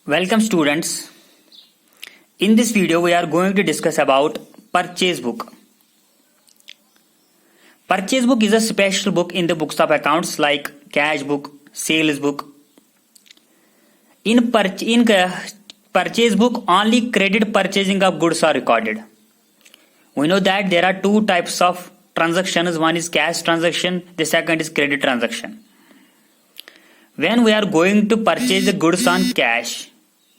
Welcome students. In this video we are going to discuss about purchase book. Purchase book is a special book in the books of accounts like cash book, sales book. In purchase book only credit purchasing of goods are recorded. We know that there are two types of transactions. One is cash transaction, the second is credit transaction. When we are going to purchase the goods on cash,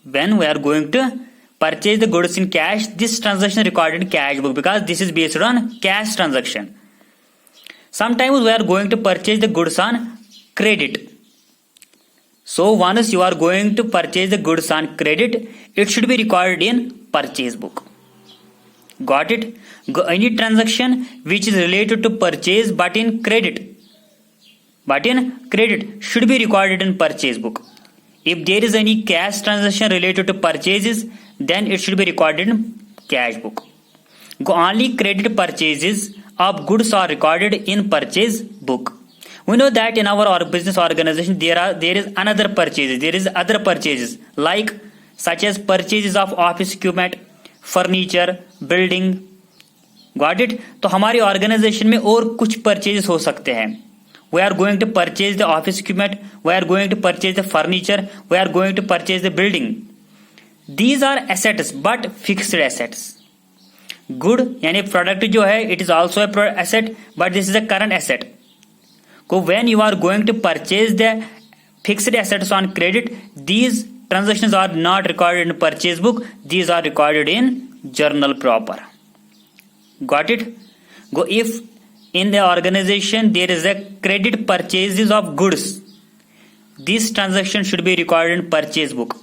this transaction recorded in cash book because this is based on cash transaction. Sometimes we are going to purchase the goods on credit. So once you are going to purchase the goods on credit, it should be recorded in purchase book. Got it? Any transaction which is related to purchase but in credit should be recorded in purchase book. If there is any cash transaction related to purchases, then it should be recorded in cash book. Only credit purchases of goods are recorded in purchase book. We know that in our business organization there is other purchases like such as purchases of office equipment, furniture, building. Got it? तो हमारी organisation में और कुछ purchases हो सकते हैं. We are going to purchase the office equipment, we are going to purchase the furniture, we are going to purchase the building. These are assets but fixed assets. Good यानी product जो है it is also a asset but this is a current asset. So when you are going to purchase the fixed assets on credit, these transactions are not recorded in purchase book, these are recorded in journal proper. Got it? If in the organization there is a credit purchases of goods, this transaction should be recorded in purchase book.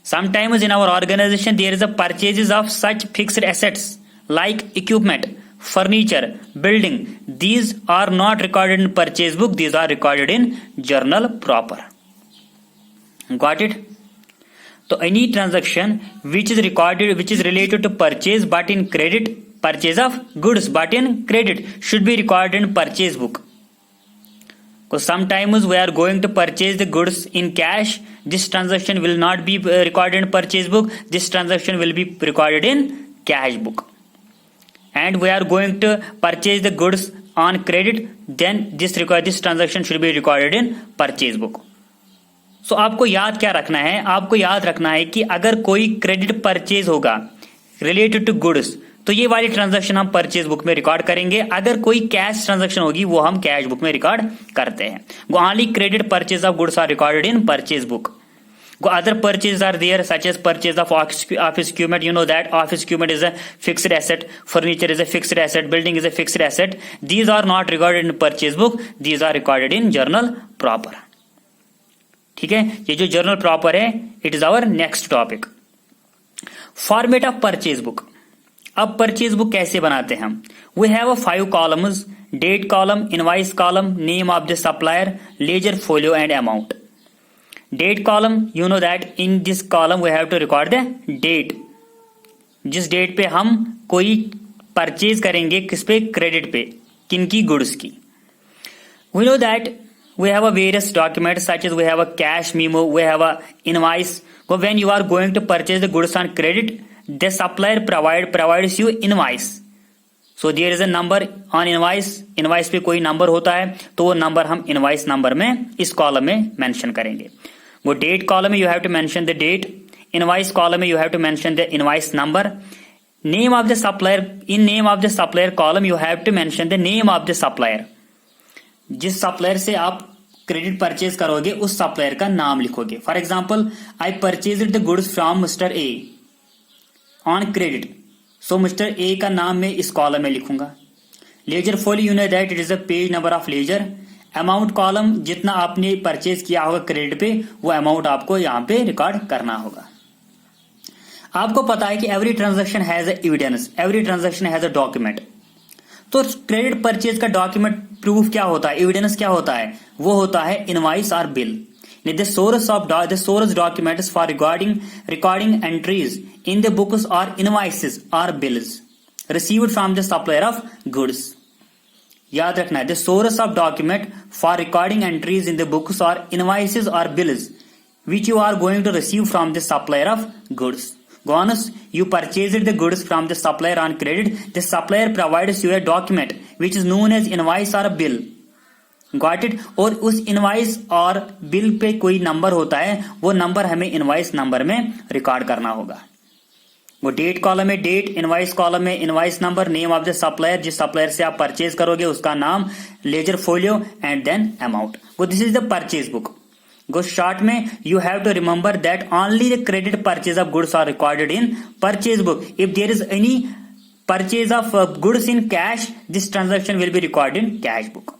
Sometimes in our organization there is a purchases of such fixed assets like equipment, furniture, building. These are not recorded in purchase book, these are recorded in journal proper. Got it? So any transaction which is related to purchase but in credit, purchase of goods but in credit should be recorded in purchase book. Because sometimes we are going to purchase the goods in cash, this transaction will not be recorded in purchase book, this transaction will be recorded in cash book. And we are going to purchase the goods on credit, then this transaction should be recorded in purchase book. So आपको याद क्या रखना है? आपको याद रखना है कि अगर कोई क्रेडिट परचेज होगा रिलेटेड टू गुड्स तो ये वाली ट्रांजैक्शन हम परचेज बुक में रिकॉर्ड करेंगे. अगर कोई कैश ट्रांजैक्शन होगी वो हम कैश बुक में रिकॉर्ड करते हैं. Only credit purchase of goods are recorded in purchase book. Other purchases are there such as purchase of office equipment. You know that office equipment is a fixed asset, furniture is a fixed asset, building is a fixed asset. These are not recorded in purchase book, these are recorded in journal proper. ठीक है, ये जो journal proper है it is our next topic. Format of purchase book. अब purchase book कैसे बनाते हैं हम? We have a 5 columns, date column, invoice column, name of the supplier, ledger folio and amount. Date column, you know that in this column we have to record the date. जिस date पे हम कोई purchase करेंगे, किस पे? Credit पे. किनकी? Goods की. We know that we have a various documents such as we have a cash memo, we have a invoice. So when you are going to purchase the goods on credit, the supplier provides you invoice. So there is a number on invoice पे कोई number होता है तो वो number हम invoice number में इस column में मेंशन करेंगे. वो डेट कॉलम में you have to mention the date, invoice column में you have to mention the invoice number. Name of the supplier, in name of the supplier column you have to mention the name of the supplier. जिस supplier से आप credit purchase करोगे उस supplier का नाम लिखोगे. For example, I purchase the goods from mister A on credit, so mister A का नाम मैं इस कॉलम में लिखूंगा. Ledger folio, you know that it is a page number of ledger. Amount column, जितना आपने परचेज किया होगा क्रेडिट पे वो अमाउंट आपको यहाँ पे रिकॉर्ड करना होगा. आपको पता है कि every transaction has a evidence, every transaction has a document. तो क्रेडिट परचेज का डॉक्यूमेंट प्रूफ क्या होता है, एविडेंस क्या होता है? वो होता है इनवॉइस और bill. The source documents for recording entries in the books or invoices or bills received from the supplier of goods. याद रखना है, the source of document for recording entries in the books or invoices or bills which you are going to receive from the supplier of goods. Once you purchased the goods from the supplier on credit, the supplier provides you a document which is known as invoice or bill. Got it? और उस invoice और bill pay कोई number होता है, वो number हमें invoice number में record करना होगा. वो डेट कॉलम में डेट, इनवाइस कॉलम में invoice number, name of the supplier, जिस सप्लायर से आप परचेज करोगे उसका नाम, ledger folio and then amount. वो this is the purchase book. Go short में you have to remember that only the credit purchase of goods are recorded in purchase book. If there is any purchase of goods in cash, this transaction will be recorded in cash book.